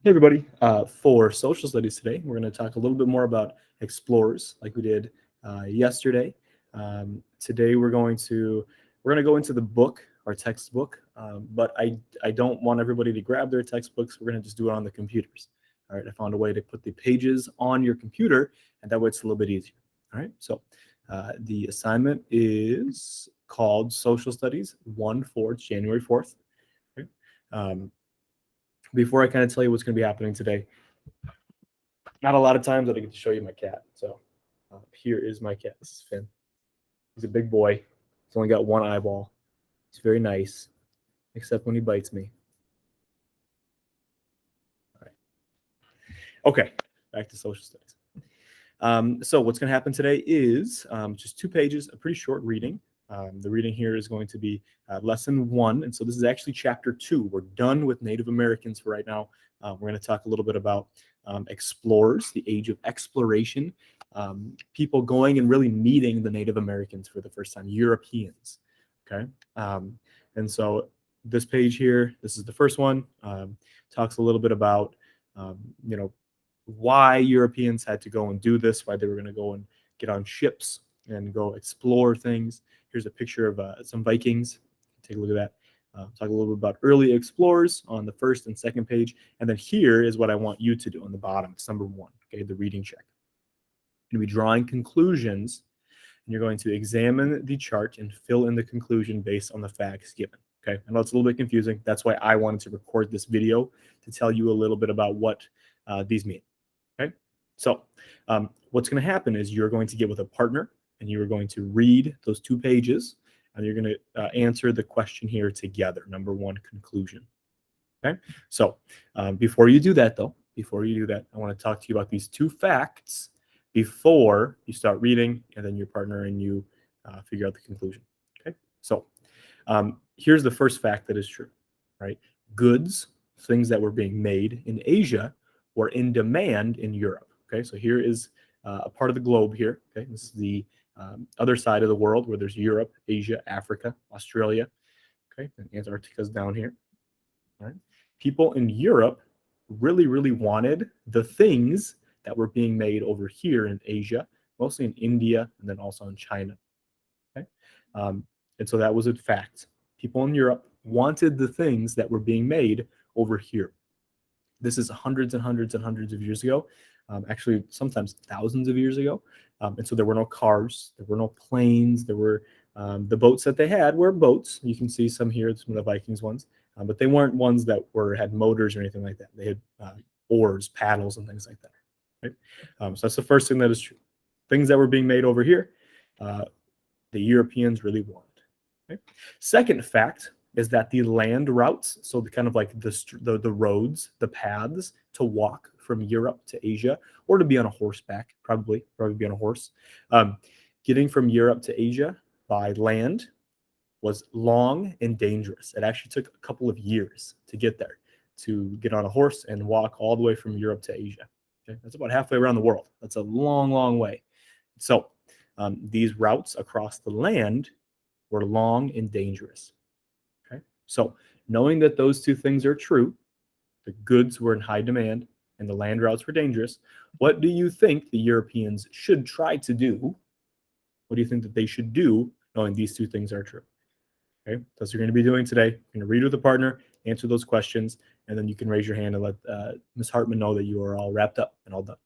Hey everybody, for social studies today, we're going to talk a little bit more about explorers like we did yesterday. Today we're going to go into the book, our textbook, but I don't want everybody to grab their textbooks. We're going to just do it on the computers. All right, I found a way to put the pages on your computer, and that way it's a little bit easier. All right, so the assignment is called Social Studies 1/4, January 4th. Okay? Before I kind of tell you what's going to be happening today, not a lot of times that I get to show you my cat. So here is my cat. This is Finn. He's a big boy. He's only got one eyeball. He's very nice, except when he bites me. All right. Okay, back to social studies. So what's going to happen today is just 2 pages, a pretty short reading. The reading here is going to be lesson 1, and so this is actually chapter 2. We're done with Native Americans for right now. We're going to talk a little bit about explorers, the age of exploration, people going and really meeting the Native Americans for the first time, Europeans. Okay, and so this page here, this is the first one, talks a little bit about why Europeans had to go and do this, why they were going to go and get on ships and go explore things. Here's a picture of some Vikings. Take a look at that. Talk a little bit about early explorers on the first and second page. And then here is what I want you to do on the bottom. It's number 1, okay, the reading check. You're going to be drawing conclusions, and you're going to examine the chart and fill in the conclusion based on the facts given. Okay, I know it's a little bit confusing. That's why I wanted to record this video to tell you a little bit about what these mean. Okay, so what's going to happen is you're going to get with a partner, and you're going to read those 2 pages, and you're going to answer the question here together. Number 1, conclusion. Okay, so before you do that, I want to talk to you about these 2 facts before you start reading, and then your partner and you figure out the conclusion. Okay, so here's the first fact that is true, right? Goods, things that were being made in Asia, were in demand in Europe. Okay, so here is a part of the globe here. Okay, this is the other side of the world where there's Europe, Asia, Africa, Australia. Okay, and Antarctica's down here. All right, people in Europe really, really wanted the things that were being made over here in Asia, mostly in India and then also in China. Okay, and so that was a fact. People in Europe wanted the things that were being made over here. This is hundreds and hundreds and hundreds of years ago, actually sometimes thousands of years ago. And so there were no cars, there were no planes, there were the boats that they had were boats. You can see some here, some of the Vikings ones, but they weren't ones that had motors or anything like that. They had oars, paddles, and things like that. Right? So that's the first thing that is true. Things that were being made over here, the Europeans really wanted. Okay? Second fact is that the land routes, so the kind of like the roads, the paths to walk from Europe to Asia, or to be on a horseback, probably be on a horse. Getting from Europe to Asia by land was long and dangerous. It actually took a couple of years to get there, to get on a horse and walk all the way from Europe to Asia. Okay? That's about halfway around the world. That's a long, long way. So these routes across the land were long and dangerous. Okay, so knowing that those 2 things are true, the goods were in high demand and the land routes were dangerous, what do you think the Europeans should try to do? What do you think that they should do knowing these 2 things are true? Okay, that's what you're going to be doing today. You're going to read with a partner, answer those questions, and then you can raise your hand and let Ms. Hartman know that you are all wrapped up and all done.